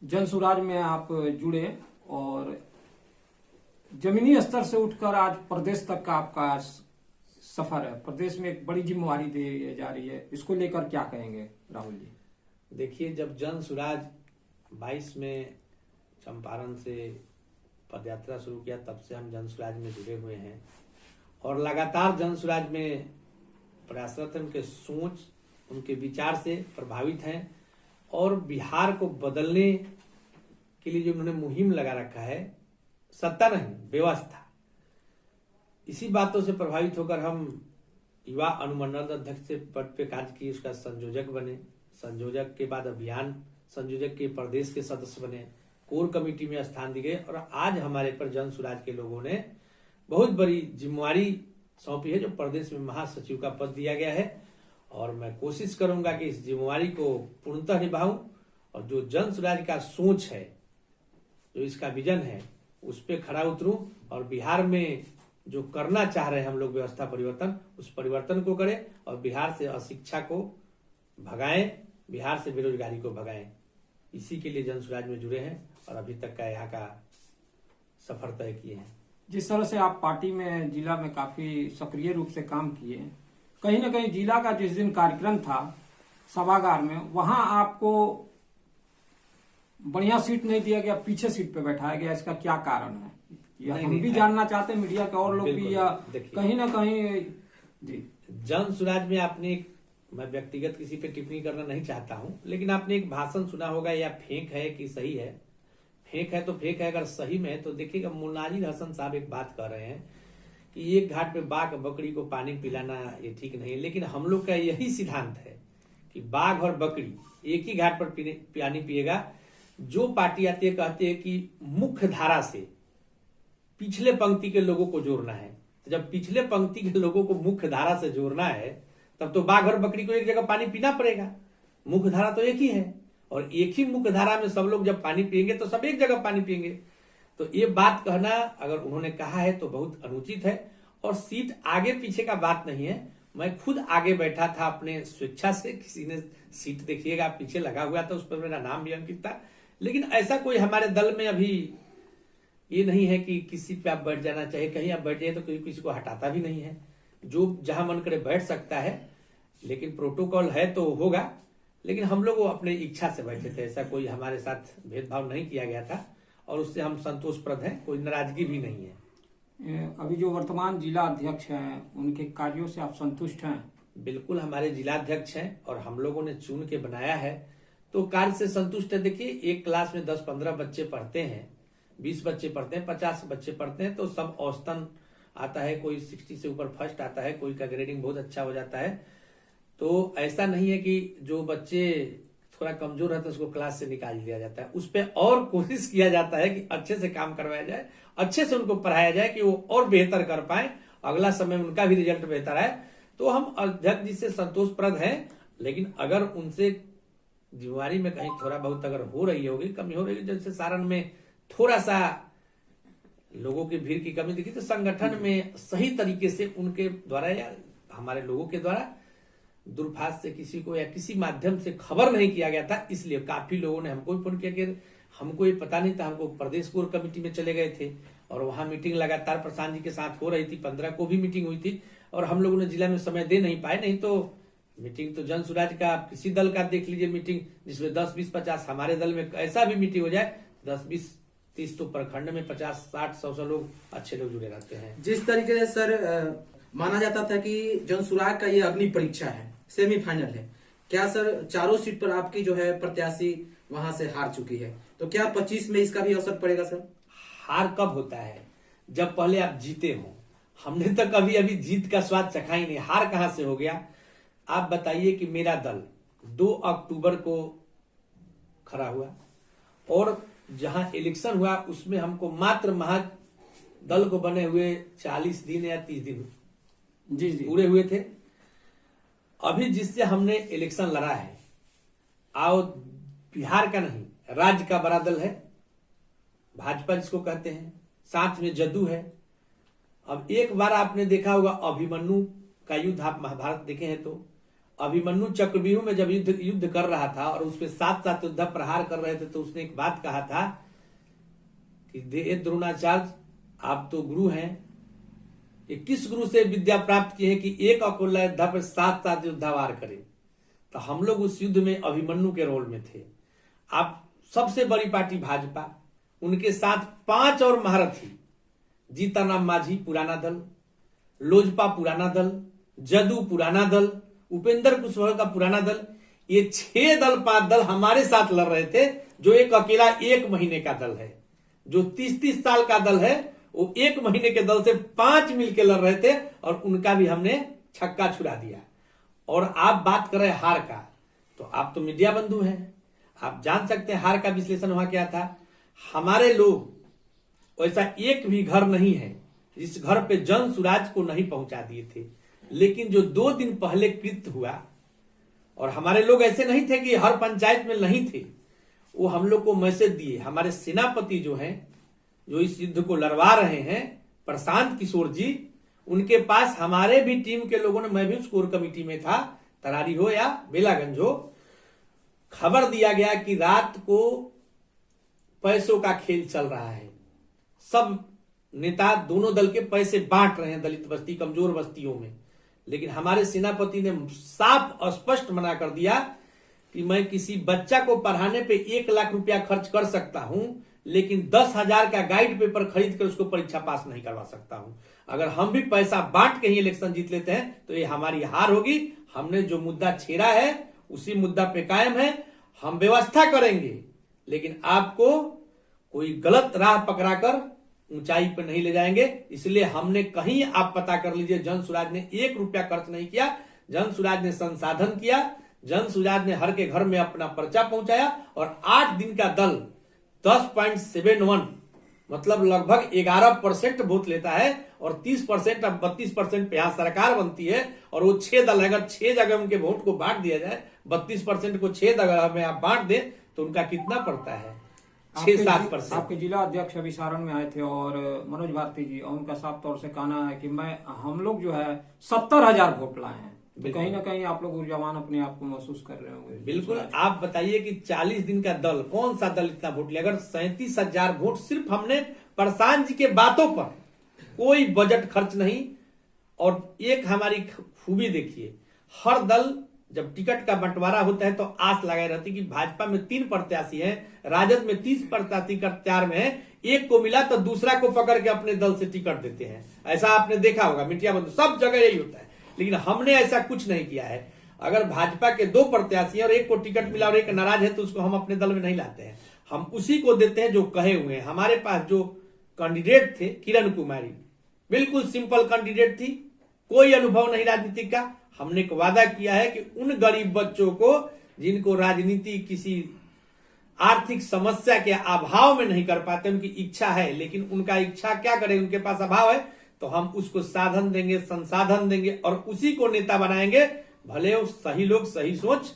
जन सुराज में आप जुड़े और जमीनी स्तर से उठकर आज प्रदेश तक का आपका सफर है। प्रदेश में एक बड़ी जिम्मेवारी दी जा रही है, इसको लेकर क्या कहेंगे राहुल जी? देखिए, जब जन सुराज 22 में चंपारण से पदयात्रा शुरू किया, तब से हम जन सुराज में जुड़े हुए हैं और लगातार जन सुराज में प्रयासरत हैं। उनके सोच, उनके विचार से प्रभावित हैं और बिहार को बदलने के लिए जो उन्होंने मुहिम लगा रखा है, सत्ता नहीं व्यवस्था, इसी बातों से प्रभावित होकर हम युवा अनुमंडल अध्यक्ष से पद पे कार्य किए, उसका संयोजक बने, संयोजक के बाद अभियान संयोजक के प्रदेश के सदस्य बने, कोर कमेटी में स्थान दिए गए और आज हमारे पर जन सुराज के लोगों ने बहुत बड़ी जिम्मेवारी सौंपी है, जो प्रदेश में महासचिव का पद दिया गया है। और मैं कोशिश करूंगा कि इस जिम्मेवारी को पूर्णतः निभाऊं और जो जन सुराज का सोच है, जो इसका विजन है, उस पर खड़ा उतरूं और बिहार में जो करना चाह रहे हैं हम लोग व्यवस्था परिवर्तन, उस परिवर्तन को करें और बिहार से अशिक्षा को भगाएं, बिहार से बेरोजगारी को भगाएं। इसी के लिए जन सुराज में जुड़े हैं और अभी तक का यहाँ का सफर तय किए हैं। जिस तरह से आप पार्टी में जिला में काफी सक्रिय रूप से काम किए, कहीं ना कहीं जिला का जिस दिन कार्यक्रम था सभागार में, वहां आपको बढ़िया सीट नहीं दिया गया, पीछे सीट पे बैठाया गया, इसका क्या कारण है? यह हम भी जानना चाहते हैं, मीडिया के और लोग भी, या कहीं ना कहीं जी। जन सुराज में आपने, मैं व्यक्तिगत किसी पे टिप्पणी करना नहीं चाहता हूं, लेकिन आपने एक भाषण सुना होगा, या फेक है कि सही है। फेक है तो फेक है, अगर सही में है तो देखिएगा, मुनाजिर हसन साहब एक बात कर रहे हैं कि एक घाट पे बाघ बकरी को पानी पिलाना ये ठीक नहीं है, लेकिन हम लोग का यही सिद्धांत है कि बाघ और बकरी एक ही घाट पर पानी पिएगा। जो पार्टी आती है कहते हैं कि मुख्य धारा से पिछले पंक्ति के लोगों को जोड़ना है, तो जब पिछले पंक्ति के लोगों को मुख्य धारा से जोड़ना है, तब तो बाघ और बकरी को एक जगह पानी पीना पड़ेगा। मुख्य धारा तो एक ही है और एक ही मुख्य धारा में सब लोग जब पानी पिएंगे तो सब एक जगह पानी पिएंगे। तो ये बात कहना अगर उन्होंने कहा है तो बहुत अनुचित है और सीट आगे पीछे का बात नहीं है। मैं खुद आगे बैठा था अपने स्वेच्छा से, किसी ने सीट देखिएगा पीछे लगा हुआ था, उस पर मेरा नाम भी अंकित था, लेकिन ऐसा कोई हमारे दल में अभी ये नहीं है कि किसी पे आप बैठ जाना चाहिए, कहीं आप बैठ जाए तो कोई किसी को हटाता भी नहीं है, जो जहां मन करे बैठ सकता है, लेकिन प्रोटोकॉल है तो होगा। लेकिन हम लोग वो अपने इच्छा से बैठे थे, ऐसा कोई हमारे साथ भेदभाव नहीं किया गया था और उससे हम संतोषप्रद हैं, कोई नाराजगी भी नहीं है। अभी जो वर्तमान जिला अध्यक्ष हैं, उनके कार्यों से आप संतुष्ट हैं? बिल्कुल, हमारे जिलाध्यक्ष हैं और हम लोगों ने चुन के बनाया है तो कार्य से संतुष्ट है। देखिए, एक क्लास में 10-15 बच्चे पढ़ते हैं, 20 बच्चे पढ़ते हैं, 50 बच्चे पढ़ते हैं, तो सब औसतन आता है, कोई 60 से ऊपर फर्स्ट आता है, कोई का ग्रेडिंग बहुत अच्छा हो जाता है। तो ऐसा नहीं है कि जो बच्चे थोड़ा कमजोर रहते हैं उसको क्लास से निकाल दिया जाता है, उस पर और कोशिश किया जाता है कि अच्छे से काम करवाया जाए, अच्छे से उनको पढ़ाया जाए कि वो और बेहतर कर पाए, अगला समय में उनका भी रिजल्ट बेहतर आए। तो हम अध्यक्ष जी से संतोषप्रद हैं, लेकिन अगर उनसे जिम्मेवारी में कहीं थोड़ा बहुत अगर हो रही होगी, कमी हो रही है, जैसे सारण में थोड़ा सा लोगों की भीड़ की कमी दिखी, तो संगठन में सही तरीके से उनके द्वारा या हमारे लोगों के द्वारा दूरभाष से किसी को या किसी माध्यम से खबर नहीं किया गया था, इसलिए काफी लोगों ने हमको भी फोन किया कि हमको ये पता नहीं था। हमको प्रदेश कोर कमेटी में चले गए थे और वहां मीटिंग लगातार प्रशांत जी के साथ हो रही थी, 15 को भी मीटिंग हुई थी और हम लोगों ने जिला में समय दे नहीं पाए। नहीं तो मीटिंग तो जन सुराज का आप किसी दल का देख लीजिए मीटिंग, जिसमें 10, 20, 50, हमारे दल में ऐसा भी मीटिंग हो जाए 10, 20, 30, तो प्रखंड में 50, 60, 100 लोग अच्छे लोग जुड़े रहते हैं। जिस तरीके से सर माना जाता था कि जन सुराग का ये अग्नि परीक्षा है, सेमीफाइनल है, क्या सर चारों सीट पर आपकी जो है प्रत्याशी वहां से हार चुकी है, तो क्या 25 में इसका भी असर पड़ेगा सर? हार कब होता है? जब पहले आप जीते हो। हमने तो कभी अभी जीत का स्वाद चखा ही नहीं, हार कहां से हो गया? आप बताइए कि मेरा दल 2 अक्टूबर को खड़ा हुआ और जहां इलेक्शन हुआ उसमें हमको मात्र महज दल को बने हुए 40 दिन या 30 दिन जी पूरे हुए थे। अभी जिससे हमने इलेक्शन लड़ा है, आओ बिहार का नहीं राज्य का बड़ा दल है, भाजपा जिसको कहते हैं, साथ में जदयू है। अब एक बार आपने देखा होगा अभिमन्यु का युद्ध, आप महाभारत देखे हैं तो अभिमन्यु चक्रव्यूह में जब युद्ध कर रहा था और उसमें साथ साथ युद्ध प्रहार कर रहे थे, तो उसने एक बात कहा था कि द्रोणाचार्य आप तो गुरु हैं, ये किस गुरु से विद्या प्राप्त की है कि एक अकेला युद्ध पर साथ साथ युद्धावार करे। तो हम लोग उस युद्ध में अभिमन्यु के रोल में थे। आप सबसे बड़ी पार्टी भाजपा, उनके साथ 5 और महारथी, जीतनराम मांझी पुराना दल, लोजपा पुराना दल, जदू पुराना दल, उपेंद्र कुशवाहा का पुराना दल, ये 6 दल 5 दल हमारे साथ लड़ रहे थे। जो एक अकेला 1 महीने का दल है, जो 30-30 साल का दल है, वो 1 महीने के दल से 5 मिलकर लड़ रहे थे और उनका भी हमने छक्का छुड़ा दिया। और आप बात कर रहे हार का, तो आप तो मीडिया बंधु हैं, आप जान सकते हैं हार का विश्लेषण वहां क्या था। हमारे लोग ऐसा एक भी घर नहीं है जिस घर पे जन सुराज को नहीं पहुंचा दिए थे। लेकिन जो 2 दिन पहले कृत्य हुआ, और हमारे लोग ऐसे नहीं थे कि हर पंचायत में नहीं थे, वो हम लोग को मैसेज दिए। हमारे सेनापति जो हैं, जो इस युद्ध को लड़वा रहे हैं, प्रशांत किशोर जी, उनके पास हमारे भी टीम के लोगों ने, मैं भी उस कोर कमेटी में था, तरारी हो या बेलागंज हो, खबर दिया गया कि रात को पैसों का खेल चल रहा है। सब नेता दोनों दल के पैसे बांट रहे हैं दलित बस्ती, कमजोर बस्तियों में। लेकिन हमारे सेनापति ने साफ स्पष्ट मना कर दिया कि मैं किसी बच्चा को पढ़ाने पे 1 लाख रुपया खर्च कर सकता हूं, लेकिन 10,000 का गाइड पेपर खरीद कर उसको परीक्षा पास नहीं करवा सकता हूं। अगर हम भी पैसा बांट के ही इलेक्शन जीत लेते हैं तो ये हमारी हार होगी। हमने जो मुद्दा छेड़ा है उसी मुद्दा पे कायम है, हम व्यवस्था करेंगे, लेकिन आपको कोई गलत राह पकड़ाकर ऊंचाई पर नहीं ले जाएंगे। इसलिए हमने कहीं, आप पता कर लीजिए, जन सुराज ने 1 रुपया खर्च नहीं किया। जन सुराज ने संसाधन किया, जन सुराज ने हर के घर में अपना पर्चा पहुंचाया और 8 दिन का दल 10.71 मतलब लगभग 11% वोट लेता है और 30% अब 32% पे यहां सरकार बनती है। और वो 6 दल, अगर 6 जगह उनके वोट को बांट दिया जाए, 32% को 6 जगह में आप बांट दें तो उनका कितना पड़ता है? 6-7%। आपके जिला अध्यक्ष अभी सारण में आए थे और मनोज भारती जी, और उनका साफ तौर से कहना है कि हम लोग जो है 70,000 वोट लाए हैं। तो कहीं ना कहीं आप लोग ऊर्जावान अपने आप को महसूस कर रहे होंगे। बिल्कुल। आप बताइए कि 40 दिन का दल, कौन सा दल इतना वोट लिया? अगर 37,000 वोट सिर्फ हमने प्रशांत जी के बातों पर, कोई बजट खर्च नहीं। और एक हमारी खूबी देखिए, हर दल जब टिकट का बंटवारा होता है तो आस लगाई रहती कि भाजपा में 3 प्रत्याशी हैं, राजद में 30 प्रत्याशी का 4 में है, एक को मिला तो दूसरा को पकड़ के अपने दल से टिकट देते हैं। ऐसा आपने देखा होगा, मीडिया बंधु, सब जगह यही होता है। लेकिन हमने ऐसा कुछ नहीं किया है। अगर भाजपा के 2 प्रत्याशी और एक को टिकट मिला और एक नाराज है तो उसको हम अपने दल में नहीं लाते हैं, हम उसी को देते हैं जो कहे हुए हैं। हमारे पास जो कैंडिडेट थे, किरण कुमारी, बिल्कुल सिंपल कैंडिडेट थी, कोई अनुभव नहीं राजनीति का। हमने एक वादा किया है कि उन गरीब बच्चों को जिनको राजनीति किसी आर्थिक समस्या के अभाव में नहीं कर पाते, उनकी इच्छा है लेकिन उनका इच्छा क्या करे, उनके पास अभाव है, तो हम उसको साधन देंगे, संसाधन देंगे और उसी को नेता बनाएंगे। भले वो सही लोग, सही सोच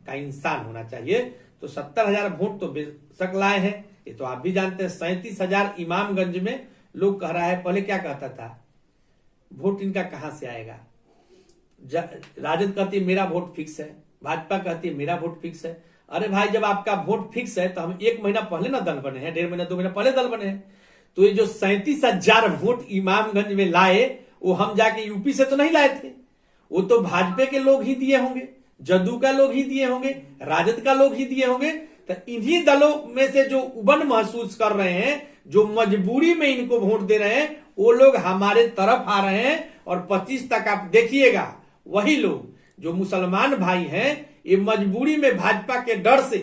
का इंसान होना चाहिए। तो 70,000 वोट तो बेशक लाए हैं, ये तो आप भी जानते हैं। 37,000 इमामगंज में लोग कह रहा है, पहले क्या कहता था, वोट इनका कहां से आएगा? राजद कहती है मेरा वोट फिक्स है, भाजपा कहती है मेरा वोट फिक्स है। अरे भाई, जब आपका वोट फिक्स है तो हम 1 महीना पहले ना दल बने हैं, 1.5 महीना 2 महीना पहले दल बने हैं। तो ये जो 37,000 वोट इमामगंज में लाए, वो हम जाके यूपी से तो नहीं लाए थे, वो तो भाजपा के लोग ही दिए होंगे, जदू का लोग ही दिए होंगे, राजद का लोग ही दिए होंगे। तो इन्हीं दलों में से जो उबन महसूस कर रहे हैं, जो मजबूरी में इनको वोट दे रहे हैं, वो लोग हमारे तरफ आ रहे हैं। और 25 तक आप देखिएगा, वही लोग जो मुसलमान भाई हैं, ये मजबूरी में भाजपा के डर से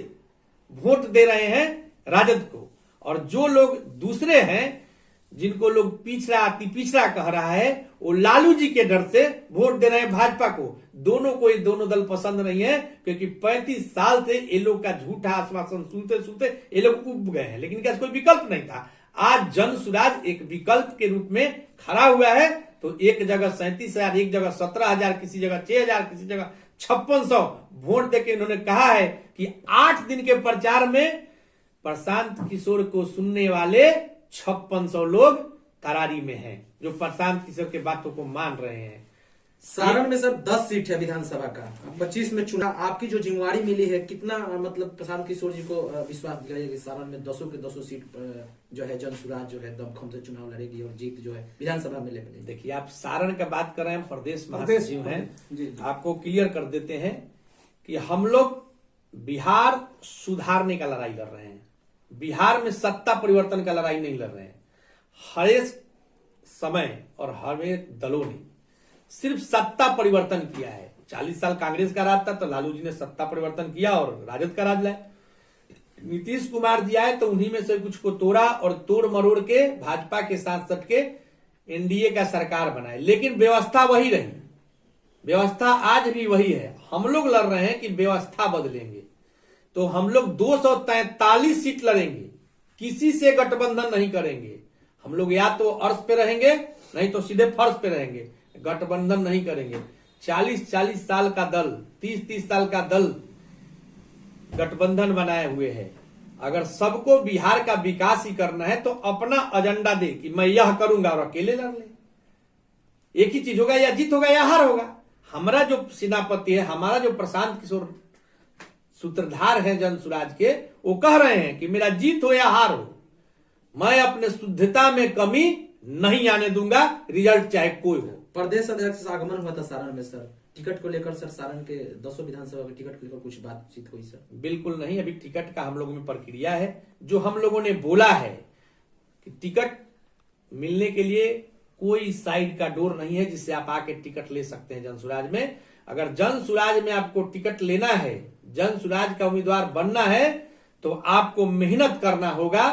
वोट दे रहे हैं राजद को। और जो लोग दूसरे हैं, जिनको लोग पिछड़ा अति पिछड़ा कह रहा है, वो लालू जी के डर से वोट दे रहे हैं भाजपा को। दोनों को ये दोनों दल पसंद नहीं है, क्योंकि 35 साल से ये लोग का झूठा आश्वासन सुनते सुनते ये लोग उब गए हैं। लेकिन इनका कोई विकल्प नहीं था। आज जन सुराज एक विकल्प के रूप में खड़ा हुआ है। तो एक जगह 37,000, एक जगह 17,000, किसी जगह 6,000, किसी जगह 5600 वोट देके इन्होंने कहा है कि 8 दिन के प्रचार में प्रशांत किशोर को सुनने वाले 5600 लोग तरारी में हैं, जो प्रशांत किशोर के बातों को मान रहे हैं। सारण में सर 10 सीट है विधानसभा का, 25 में चुनाव। आपकी जो जिम्मेवारी मिली है, कितना मतलब प्रशांत किशोर जी को विश्वास दिलाइए कि सारण में 10 के 10 सीट जो है जनसुराज जो है दमखम से चुनाव लड़ेगी और जीत जो है विधानसभा में ले मिलेगी। देखिए, आप सारण का बात कर रहे हैं, प्रदेश महासचिव हैं, आपको क्लियर कर देते हैं कि हम लोग बिहार सुधारने का लड़ाई लड़ रहे हैं, बिहार में सत्ता परिवर्तन का लड़ाई नहीं लड़ रहे हैं। हर एक समय और हर एक दलों ने सिर्फ सत्ता परिवर्तन किया है। 40 साल कांग्रेस का राज था तो लालू जी ने सत्ता परिवर्तन किया और राजद का राज लाए। नीतीश कुमार जी आए तो उन्हीं में से कुछ को तोड़ा और तोड़ मरोड़ के भाजपा के साथ सट के एनडीए का सरकार बनाए, लेकिन व्यवस्था वही रही, व्यवस्था आज भी वही है। हम लोग लड़ रहे हैं कि व्यवस्था बदलेंगे, तो हम लोग 243 सीट लड़ेंगे, किसी से गठबंधन नहीं करेंगे। हम लोग या तो अर्श पे रहेंगे, नहीं तो सीधे फर्श पे रहेंगे, गठबंधन नहीं करेंगे। 40-40 साल का दल, 30-30 साल का दल गठबंधन बनाए हुए है। अगर सबको बिहार का विकास ही करना है तो अपना एजेंडा दे कि मैं यह करूंगा और अकेले लड़ ले। एक ही चीज होगा, या जीत होगा या हार होगा। हमारा जो सेनापति है, हमारा जो प्रशांत किशोर सूत्रधार है जनसुराज के, वो कह रहे हैं कि मेरा जीत हो या हार हो, मैं अपने शुद्धता में कमी नहीं आने दूंगा, रिजल्ट चाहे कोई हो। प्रदेश अध्यक्ष का आगमन हुआ था सारण में सर, टिकट को लेकर सर सारण के 10 विधानसभा के टिकट को लेकर कुछ बातचीत हुई सर? बिल्कुल नहीं, अभी टिकट का हम लोगों में प्रक्रिया है। जो हम लोगों ने बोला है कि टिकट मिलने के लिए कोई साइड का डोर नहीं है जिससे आप आके टिकट ले सकते हैं जनसुराज में। अगर जनसुराज में आपको टिकट लेना है, जनसुराज का उम्मीदवार बनना है, तो आपको मेहनत करना होगा।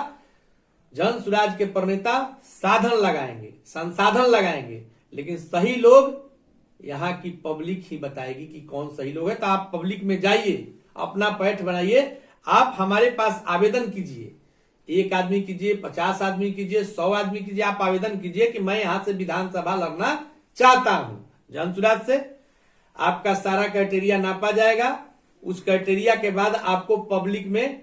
जनसुराज के प्रणेता साधन लगाएंगे, संसाधन लगाएंगे, लेकिन सही लोग यहां की पब्लिक ही बताएगी कि कौन सही लोग है। तो आप पब्लिक में जाइए, अपना पैठ बनाइए, आप हमारे पास आवेदन कीजिए। 1 आदमी कीजिए, 50 आदमी कीजिए, 100 आदमी कीजिए, आप आवेदन कीजिए कि मैं यहां से विधानसभा लड़ना चाहता हूं जनसुराज से। आपका सारा क्राइटेरिया नापा जाएगा, उस क्राइटेरिया के बाद आपको पब्लिक में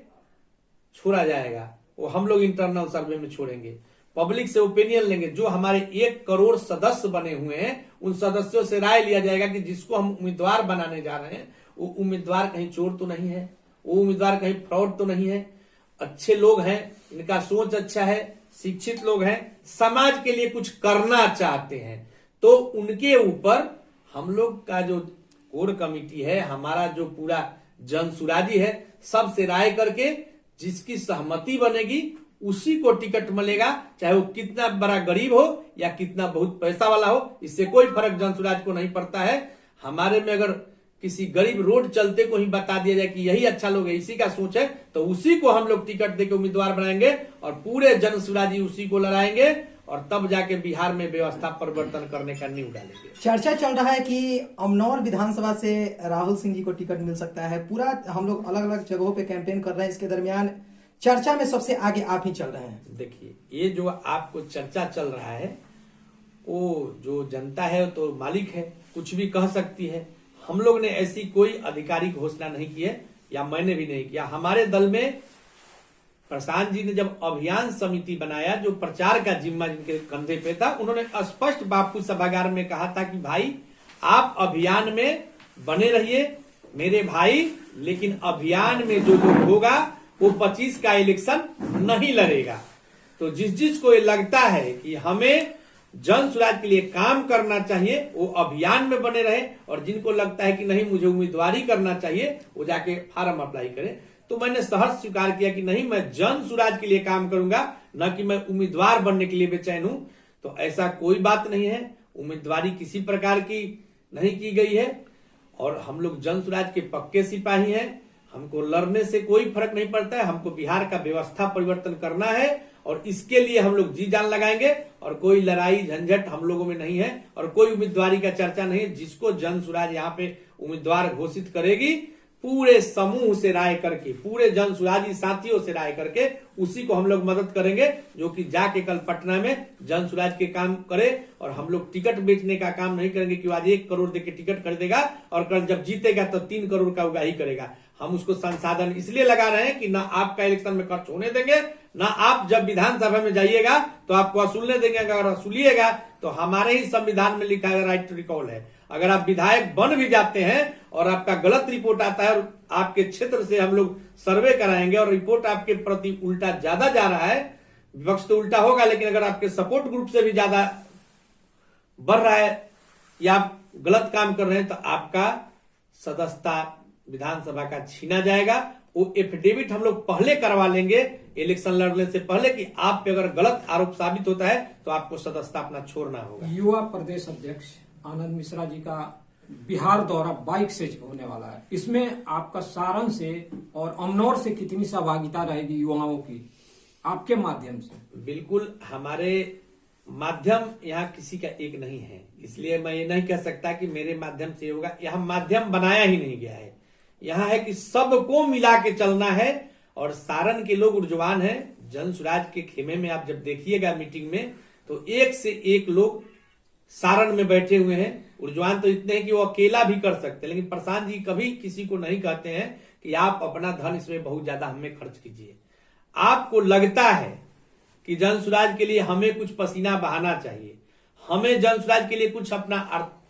छोड़ा जाएगा। वो हम लोग इंटरनल सर्वे में छोड़ेंगे, पब्लिक से ओपिनियन लेंगे। जो हमारे 1 करोड़ सदस्य बने हुए हैं, उन सदस्यों से राय लिया जाएगा कि जिसको हम उम्मीदवार बनाने जा रहे हैं वो उम्मीदवार कहीं चोर तो नहीं है, वो उम्मीदवार कहीं फ्रॉड तो नहीं है, अच्छे लोग हैं, इनका सोच अच्छा है, शिक्षित लोग हैं, समाज के लिए कुछ करना चाहते हैं। तो उनके ऊपर हम लोग का जो कोर कमेटी है, हमारा जो पूरा जनसुराजी है, सबसे राय करके जिसकी सहमति बनेगी उसी को टिकट मिलेगा, चाहे वो कितना बड़ा गरीब हो या कितना बहुत पैसा वाला हो, इससे कोई फर्क जनसुराज को नहीं पड़ता है। हमारे में अगर किसी गरीब रोड चलते को ही बता दिया जाए कि यही अच्छा लोग है, इसी का सोच है, तो उसी को हम लोग टिकट देके उम्मीदवार बनाएंगे और पूरे जनसुराजी उसी को लड़ाएंगे और तब जाके बिहार में व्यवस्था परिवर्तन करने का नींव डालेंगे। चर्चा चल रहा है कि अमनौर विधानसभा से राहुल सिंह जी को टिकट मिल सकता है। पूरा हम लोग अलग अलग जगहों पे कैंपेन कर रहे हैं, इसके दरमियान चर्चा में सबसे आगे आप ही चल रहे हैं। देखिए, ये जो आपको चर्चा चल रहा है, वो जो जनता है तो मालिक है, कुछ भी कह सकती है। हम लोग ने ऐसी कोई आधिकारिक घोषणा नहीं की है, या मैंने भी नहीं किया। हमारे दल में प्रशांत जी ने जब अभियान समिति बनाया, जो प्रचार का जिम्मा जिनके कंधे पे था, उन्होंने स्पष्ट बापू सभागार में कहा था कि भाई आप अभियान में बने रहिए मेरे भाई, लेकिन अभियान में जो लोग होगा वो 25 का इलेक्शन नहीं लड़ेगा। तो जिस को ये लगता है कि हमें जनसुराज के लिए काम करना चाहिए, वो अभियान में बने रहे, और जिनको लगता है कि नहीं मुझे उम्मीदवारी करना चाहिए, वो जाके फार्म अप्लाई करें। तो मैंने सहर्ष स्वीकार किया कि नहीं, मैं जनसुराज के लिए काम करूंगा, न कि मैं उम्मीदवार बनने के लिए बेचैन हूं। तो ऐसा कोई बात नहीं है, उम्मीदवारी किसी प्रकार की नहीं की गई है, और हम लोग जनसुराज के पक्के सिपाही हैं। हमको लड़ने से कोई फर्क नहीं पड़ता है, हमको बिहार का व्यवस्था परिवर्तन करना है और इसके लिए हम लोग जी जान लगाएंगे। और कोई लड़ाई झंझट हम लोगों में नहीं है और कोई उम्मीदवारी का चर्चा नहीं है। जिसको जनसुराज यहाँ पे उम्मीदवार घोषित करेगी, पूरे समूह से राय करके, पूरे जनसुराजी साथियों से राय करके उसी को हम लोग मदद करेंगे, जो कि जाके कल पटना में जनसुराज के काम करे। और हम लोग टिकट बेचने का काम नहीं करेंगे कि आज 1 करोड़ देके टिकट खरीदेगा और कल जब जीतेगा तो 3 करोड़ का उगाही करेगा। हम उसको संसाधन इसलिए लगा रहे हैं कि ना आपका इलेक्शन में खर्च होने देंगे, ना आप जब विधानसभा में जाइएगा तो आपको वसूलने देंगे। अगर वसूलिएगा तो हमारे ही संविधान में लिखा है राइट टू रिकॉल है। अगर आप विधायक बन भी जाते हैं और आपका गलत रिपोर्ट आता है और आपके क्षेत्र से हम लोग सर्वे कराएंगे और रिपोर्ट आपके प्रति उल्टा ज्यादा जा रहा है, विपक्ष तो उल्टा होगा, लेकिन अगर आपके सपोर्ट ग्रुप से भी ज्यादा बढ़ रहा है या आप गलत काम कर रहे हैं तो आपका सदस्यता विधानसभा का छीना जाएगा। वो एफिडेविट हम लोग पहले करवा लेंगे इलेक्शन लड़ने से पहले कि आप पे अगर गलत आरोप साबित होता है तो आपको सदस्यता अपना छोड़ना होगा। युवा प्रदेश अध्यक्ष आनंद मिश्रा जी का बिहार दौरा बाइक से होने वाला है, इसमें आपका सारण से और अमनौर से कितनी सहभागिता रहेगी युवाओं की आपके माध्यम से? बिल्कुल, हमारे माध्यम यहाँ किसी का एक नहीं है, इसलिए मैं ये नहीं कह सकता कि मेरे माध्यम से होगा। यहाँ माध्यम बनाया ही नहीं गया है, यहाँ है कि सबको मिला के चलना है। और सारण के लोग ऊर्जवान हैं। जन सुराज के खेमे में आप जब देखिएगा मीटिंग में तो एक से एक लोग सारण में बैठे हुए हैं। ऊर्जवान तो इतने हैं कि वो अकेला भी कर सकते हैं, लेकिन प्रशांत जी कभी किसी को नहीं कहते हैं कि आप अपना धन इसमें बहुत ज्यादा हमें खर्च कीजिए। आपको लगता है कि जन सुराज के लिए हमें कुछ पसीना बहाना चाहिए, हमें जन सुराज के लिए कुछ अपना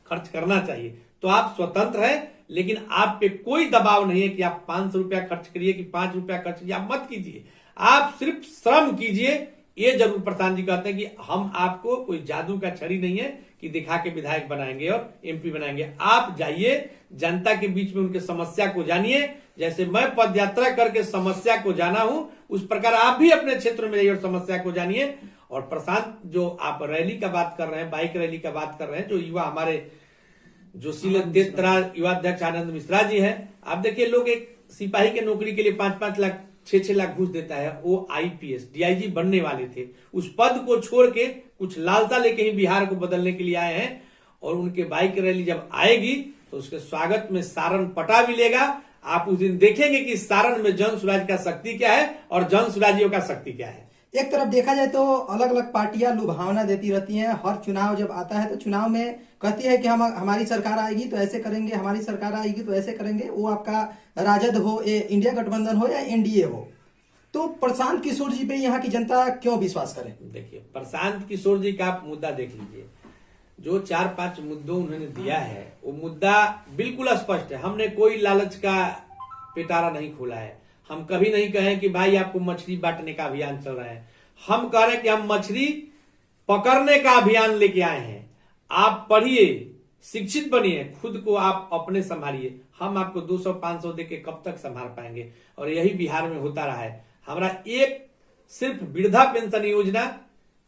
खर्च करना चाहिए, तो आप स्वतंत्र हैं, लेकिन आप पे कोई दबाव नहीं है कि आप 500 रुपया खर्च करिए कि 5 रुपया खर्च कीजिए। आप मत कीजिए, आप सिर्फ श्रम कीजिए। ये जरूर प्रशांत जी कहते हैं कि हम आपको कोई जादू का छड़ी नहीं है कि दिखा के विधायक बनाएंगे और एमपी बनाएंगे। आप जाइए, जनता के बीच में उनके समस्या को जानिए। जैसे मैं पद यात्रा करके समस्या को जाना हूं, उस प्रकार आप भी अपने क्षेत्र में जाइए और समस्या को जानिए। और प्रशांत, जो आप रैली का बात कर रहे हैं, बाइक रैली का बात कर रहे हैं, जो युवा हमारे जोशील युवा अध्यक्ष आनंद मिश्रा जी हैं, आप देखिए, लोग एक सिपाही के नौकरी के लिए 5-5 लाख 6-6 लाख घूस देता है। वो आईपीएस डीआईजी बनने वाले थे, उस पद को छोड़ के कुछ लालसा लेके ही बिहार को बदलने के लिए आए हैं। और उनके बाइक रैली जब आएगी तो उसके स्वागत में सारण पटा मिलेगा। आप उस दिन देखेंगे कि सारण में जन सुराज का शक्ति क्या है और जन सुराजियों का शक्ति क्या है। एक तरफ देखा जाए तो अलग अलग पार्टियां लुभावना देती रहती हैं। हर चुनाव जब आता है तो चुनाव में कहती है कि हम हमारी सरकार आएगी तो ऐसे करेंगे, हमारी सरकार आएगी तो ऐसे करेंगे। वो आपका राजद हो, इंडिया गठबंधन हो या एनडीए हो, तो प्रशांत किशोर जी पे यहाँ की जनता क्यों विश्वास करे? देखिए, प्रशांत किशोर जी का आप मुद्दा देख लीजिए। जो 4-5 मुद्दों उन्होंने दिया है, वो मुद्दा बिल्कुल स्पष्ट है। हमने कोई लालच का पिटारा नहीं खोला है। हम कभी नहीं कहें कि भाई आपको मछली बांटने का अभियान चल रहा है। हम कह रहे हैं कि हम मछली पकड़ने का अभियान लेके आए हैं। आप पढ़िए, शिक्षित बनिए, खुद को आप अपने संभालिए। हम आपको 200-500 दे के कब तक संभाल पाएंगे? और यही बिहार में होता रहा है। हमारा एक सिर्फ वृद्धा पेंशन योजना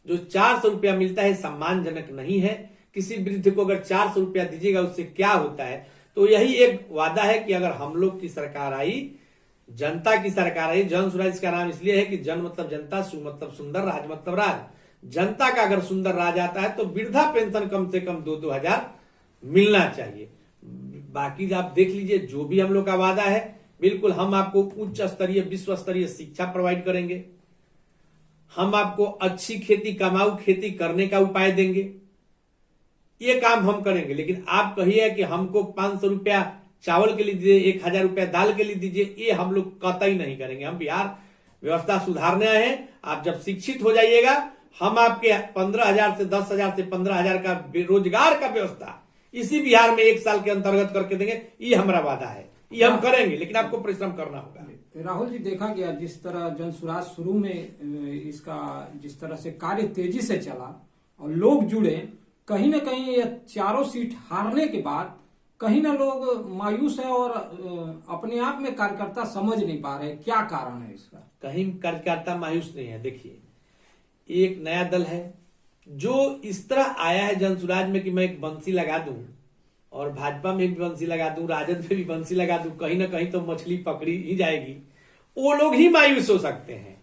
जो 400 रुपया मिलता है सम्मानजनक नहीं है। किसी वृद्ध को अगर 400 रुपया दीजिएगा उससे क्या होता है? तो यही एक वादा है कि अगर हम लोग की सरकार आई, जनता की सरकार आई, जन सुराज का नाम इसलिए है कि जन मतलब जनता, सु मतलब सुंदर, राज मतलब राज। जनता का अगर सुंदर राज आता है तो वृद्धा पेंशन कम से कम 2-2 हजार मिलना चाहिए। बाकी आप देख लीजिए, जो भी हम लोग का वादा है, बिल्कुल हम आपको उच्च स्तरीय, विश्व स्तरीय शिक्षा प्रोवाइड करेंगे। हम आपको अच्छी खेती, कमाऊ खेती करने का उपाय देंगे। ये काम हम करेंगे। लेकिन आप कहिए कि हमको 500 रुपया चावल के लिए दीजिए, 1000 रुपया दाल के लिए दीजिए, ये हम लोग कतई नहीं करेंगे। हम बिहार व्यवस्था सुधारने आए हैं। आप जब शिक्षित हो जाइएगा, हम आपके 15,000 से 10,000 से 15,000 का रोजगार का व्यवस्था इसी बिहार में 1 साल के अंतर्गत करके देंगे। ये हमारा वादा है, ये हम करेंगे, लेकिन आपको परिश्रम करना होगा। राहुल जी, देखा गया जिस तरह जन सुराज शुरू में इसका जिस तरह से कार्य तेजी से चला और लोग जुड़े, कहीं ना कहीं ये चारों सीट हारने के बाद कहीं ना लोग मायूस है और अपने आप में कार्यकर्ता समझ नहीं पा रहे। क्या कारण है इसका? कहीं कार्यकर्ता मायूस नहीं है। देखिए, एक नया दल है जो इस तरह आया है जन सुराज में कि मैं एक बंसी लगा दूं और भाजपा में भी बंसी लगा दूं, राजद में भी बंसी लगा दूं, कहीं ना कहीं तो मछली पकड़ी ही जाएगी। वो लोग ही मायूस हो सकते हैं।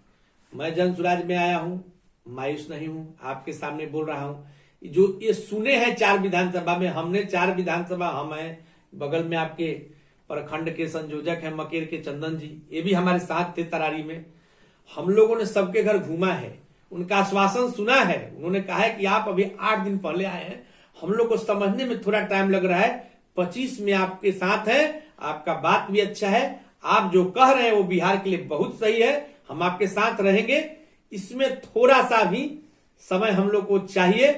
मैं जन सुराज में आया हूं, मायूस नहीं हूं, आपके सामने बोल रहा हूं। जो ये सुने हैं 4 विधानसभा में, हमने 4 विधानसभा, हम हैं बगल में आपके प्रखंड के संयोजक हैं मकेर के चंदन जी, ये भी हमारे साथ थे तरारी में। हम लोगों ने सबके घर घूमा है, उनका आश्वासन सुना है। उन्होंने कहा है कि आप अभी 8 दिन पहले आए हैं, हम लोग को समझने में थोड़ा टाइम लग रहा है। 25 में आपके साथ है, आपका बात भी अच्छा है, आप जो कह रहे हैं वो बिहार के लिए बहुत सही है, हम आपके साथ रहेंगे। इसमें थोड़ा सा भी समय हम लोग को चाहिए।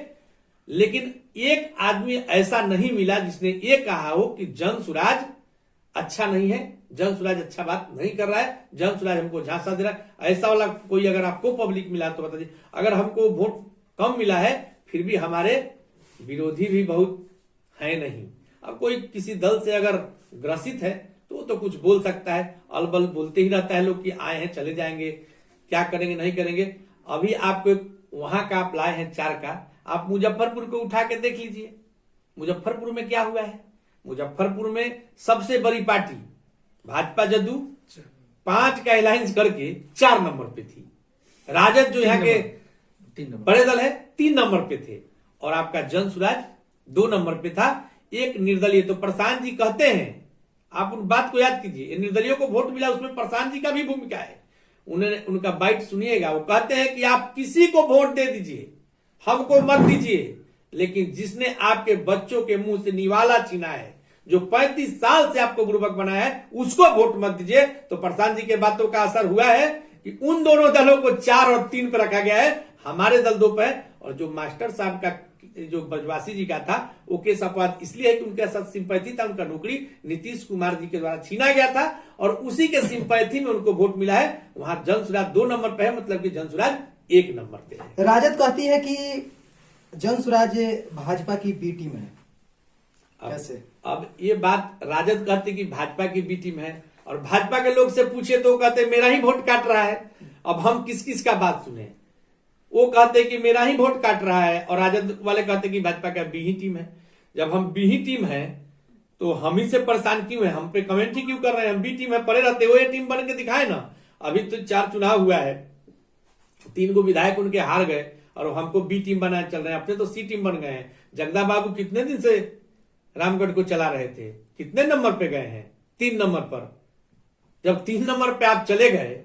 लेकिन एक आदमी ऐसा नहीं मिला जिसने ये कहा हो कि जन सुराज अच्छा नहीं है, जन सुराज अच्छा बात नहीं कर रहा है, जन सुराज हमको झांसा दे रहा है। ऐसा वाला कोई अगर आपको पब्लिक मिला तो बता दीजिए। अगर हमको वोट कम मिला है फिर भी हमारे विरोधी भी बहुत है नहीं। अब कोई किसी दल से अगर ग्रसित है तो कुछ बोल सकता है, अलबल बोलते ही रहता है लोग कि आए हैं चले जाएंगे, क्या करेंगे नहीं करेंगे। अभी आपको वहां का आप लाए हैं 4 का, आप मुजफ्फरपुर को उठा के देख लीजिए। मुजफ्फरपुर में क्या हुआ है? मुजफ्फरपुर में सबसे बड़ी पार्टी भाजपा जदयू 5 का अलायंस करके 4 नंबर पे थी। राजद जो यहाँ के 3 नंबर बड़े दल है 3 नंबर पे थे, और आपका जन सुराज 2 नंबर पे था, एक निर्दलीय। तो प्रशांत जी कहते हैं, आप उन बात को याद कीजिए, निर्दलीयों को वोट मिला उसमें प्रशांत जी का भी भूमिका है। उन्होंने उनका बाइट सुनिएगा, वो कहते हैं कि आप किसी को वोट दे दीजिए, हमको मत दीजिए, लेकिन जिसने आपके बच्चों के मुंह से निवाला छीना है, जो 35 साल से आपको गुरुबक बनाया है, उसको वोट मत दीजिए। तो प्रशांत जी के बातों का असर हुआ है कि उन दोनों दलों को 4 और 3 पर रखा गया है, हमारे दल 2 पे। और जो मास्टर साहब का जो ब्रजवासी जी का था वो केस अपवाद इसलिए है कि उनके साथ सिंपैथी था, उनका नौकरी नीतीश कुमार जी के द्वारा छीना गया था और उसी के सिंपैथी में उनको वोट मिला है। वहां जन सुराज 2 नंबर पे है, मतलब कि जन सुराज 1 नंबर पे है। राजद कहती है कि जन सुराज भाजपा की बी टीम है, कैसे? अब ये बात राजद कहती कि भाजपा की बी टीम है, और भाजपा के लोग से पूछे तो कहते मेरा ही वोट काट रहा है। अब हम किस किस का बात सुने? वो कहते कि मेरा ही वोट काट रहा है, और राजद वाले कहते कि भाजपा का बी ही टीम है। जब हम बी ही टीम है तो हम ही से परेशान क्यों है? हम पे कमेंट ही क्यों कर रहे हैं? हम बी टीम है, पड़े रहते वो ये टीम बन के दिखाए ना। अभी तो 4 चुनाव हुआ है, 3 को विधायक उनके हार गए और हमको बी टीम बनाए चल रहे हैं। अपने तो सी टीम बन गए हैं। जगदा बाबू कितने दिन से रामगढ़ को चला रहे थे, कितने नंबर पे गए हैं? 3 नंबर पर। जब 3 नंबर पे आप चले गए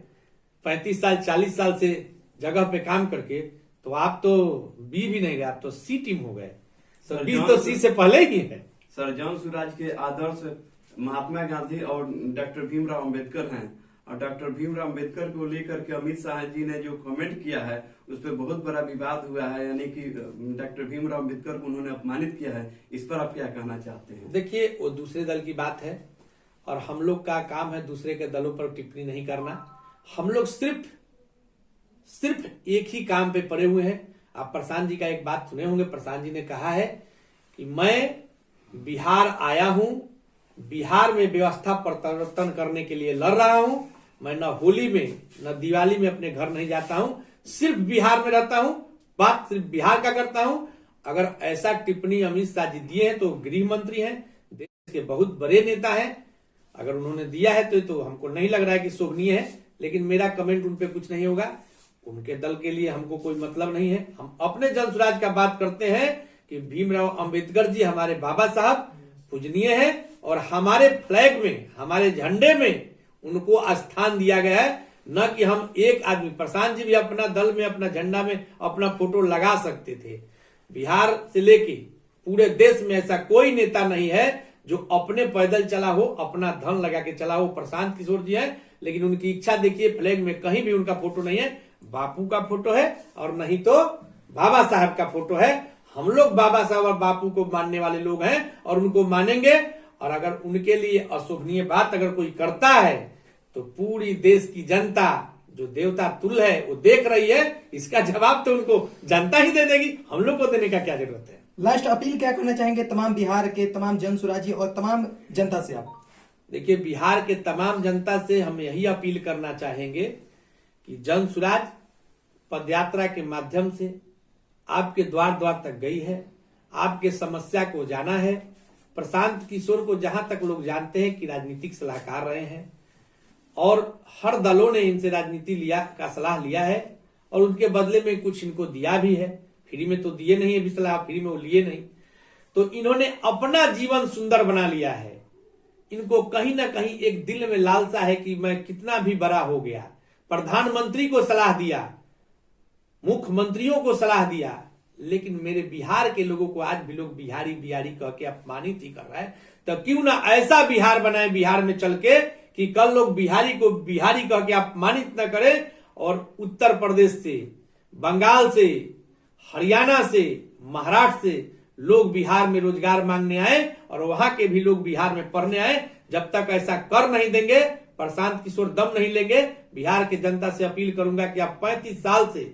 35 साल 40 साल से जगह पे काम करके, तो आप तो बी भी नहीं गए, आप तो सी टीम हो गए। तो बी तो सी से पहले ही है। सर जन सुराज के आदर्श महात्मा गांधी और डॉक्टर भीमराव अंबेडकर हैं, और डॉक्टर भीमराव अंबेडकर को लेकर के अमित शाह जी ने जो कमेंट किया है उस पर बहुत बड़ा विवाद हुआ है, यानी कि डॉक्टर भीमराव अंबेडकर को उन्होंने अपमानित किया है। इस पर आप क्या कहना चाहते हैं? देखिए, वो दूसरे दल की बात है और हम लोग का काम है दूसरे के दलों पर टिप्पणी नहीं करना। हम लोग सिर्फ एक ही काम पे पड़े हुए हैं। आप प्रशांत जी का एक बात सुने होंगे, प्रशांत जी ने कहा है कि मैं बिहार आया हूं, बिहार में व्यवस्था परिवर्तन करने के लिए लड़ रहा हूं। मैं न होली में न दिवाली में अपने घर नहीं जाता हूं, सिर्फ बिहार में रहता हूं, बात सिर्फ बिहार का करता हूं। अगर ऐसा टिप्पणी अमित शाह जी दिए हैं तो गृह मंत्री हैं, देश के बहुत बड़े नेता हैं, अगर उन्होंने दिया है तो हमको नहीं लग रहा है कि शोभनीय है, लेकिन मेरा कमेंट उन पे कुछ नहीं होगा। उनके दल के लिए हमको कोई मतलब नहीं है। हम अपने जन सुराज का बात करते हैं कि भीमराव अंबेडकर जी हमारे बाबा साहब पूजनीय है, और हमारे फ्लैग में, हमारे झंडे में उनको स्थान दिया गया है। न कि हम एक आदमी, प्रशांत जी भी अपना दल में अपना झंडा में अपना फोटो लगा सकते थे। बिहार से लेके पूरे देश में ऐसा कोई नेता नहीं है जो अपने पैदल चला हो, अपना धन लगा के चला हो। प्रशांत किशोर जी हैं, लेकिन उनकी इच्छा देखिए, फ्लैग में कहीं भी उनका फोटो नहीं है, बापू का फोटो है और नहीं तो बाबा साहब का फोटो है। हम लोग बाबा साहब और बापू को मानने वाले लोग हैं और उनको मानेंगे। और अगर उनके लिए अशोभनीय बात अगर कोई करता है तो पूरी देश की जनता जो देवता तुल्य है वो देख रही है। इसका जवाब तो उनको जनता ही दे देगी, हम लोग को देने का क्या जरूरत है? लास्ट अपील क्या करना चाहेंगे तमाम बिहार के तमाम जन सुराजी और तमाम जनता से आप? देखिए, बिहार के तमाम जनता से हम यही अपील करना चाहेंगे कि जन सुराज पदयात्रा के माध्यम से आपके द्वार द्वार तक गई है, आपके समस्या को जाना है। प्रशांत किशोर को जहां तक लोग जानते हैं कि राजनीतिक सलाहकार रहे हैं, और हर दलों ने इनसे राजनीति का सलाह लिया है और उनके बदले में कुछ इनको दिया भी है। फ्री में तो दिए नहीं है, भी सलाह फ्री में वो लिए नहीं। तो इन्होंने अपना जीवन सुंदर बना लिया है। इनको कहीं ना कहीं एक दिल में लालसा है कि मैं कितना भी बड़ा हो गया। प्रधानमंत्री को सलाह दिया, मुख्यमंत्रियों को सलाह दिया, लेकिन मेरे बिहार के लोगों को आज भी लोग बिहारी बिहारी कह के अपमानित ही कर रहा है। तो क्यों ना ऐसा बिहार बनाए बिहार में चल के कि कल लोग बिहारी को बिहारी कह के अपमानित न करें, और उत्तर प्रदेश से, बंगाल से, हरियाणा से, महाराष्ट्र से लोग बिहार में रोजगार मांगने आए और वहां के भी लोग बिहार में पढ़ने आए। जब तक ऐसा कर नहीं देंगे, प्रशांत किशोर दम नहीं लेंगे। बिहार की जनता से अपील करूंगा कि आप 35 साल से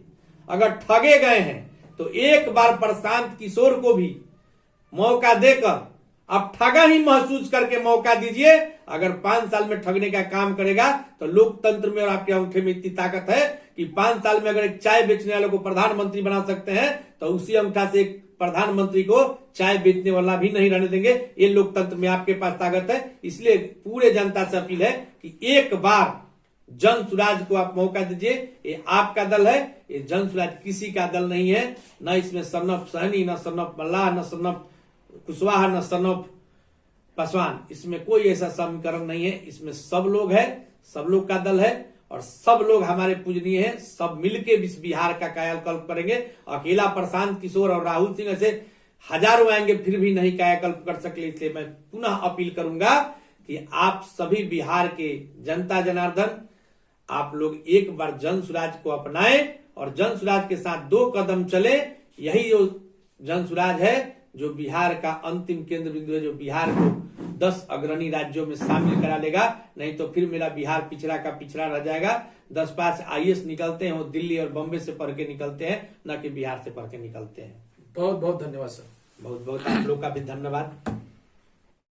अगर ठगे गए हैं तो एक बार प्रशांत किशोर को भी मौका देकर आप ठगा ही महसूस करके मौका दीजिए। अगर 5 साल में ठगने का काम करेगा तो लोकतंत्र में और आपके अंगूठे में इतनी ताकत है कि 5 साल में अगर एक चाय बेचने वाले को प्रधानमंत्री बना सकते हैं तो उसी अंगूठा से एक प्रधानमंत्री को चाय बेचने वाला भी नहीं रहने देंगे। ये लोकतंत्र में आपके पास ताकत है। इसलिए पूरे जनता से अपील है कि एक बार जन सुराज को आप मौका दीजिए। ये आपका दल है, ये जन सुराज किसी का दल नहीं है। न इसमें सन्नफ सहनी, न सन्नफ मल्लाह, न सन्नफ कुशवाहा, न सन्नफ पासवान। इसमें कोई ऐसा समीकरण नहीं है। इसमें सब लोग है, सब लोग का दल है और सब लोग हमारे पूजनीय हैं। सब मिलके इस बिहार का कायाकल्प करेंगे। अकेला प्रशांत किशोर और राहुल सिंह ऐसे हजारों आएंगे फिर भी नहीं कायाकल्प कर सके। इसलिए मैं पुनः अपील करूंगा कि आप सभी बिहार के जनता जनार्दन, आप लोग एक बार जन सुराज को अपनाएं और जन सुराज के साथ 2 कदम चले। यही जो जन सुराज है जो बिहार का अंतिम केंद्र बिंदु है, जो बिहार को 10 अग्रणी राज्यों में शामिल करा लेगा। नहीं तो फिर मेरा बिहार पिछड़ा का पिछड़ा रह जाएगा। 10 पास IAS निकलते हैं वो दिल्ली और बॉम्बे से पढ़ के निकलते हैं, न कि बिहार से पढ़ के निकलते हैं। बहुत बहुत धन्यवाद सर। बहुत बहुत आप लोग का भी धन्यवाद।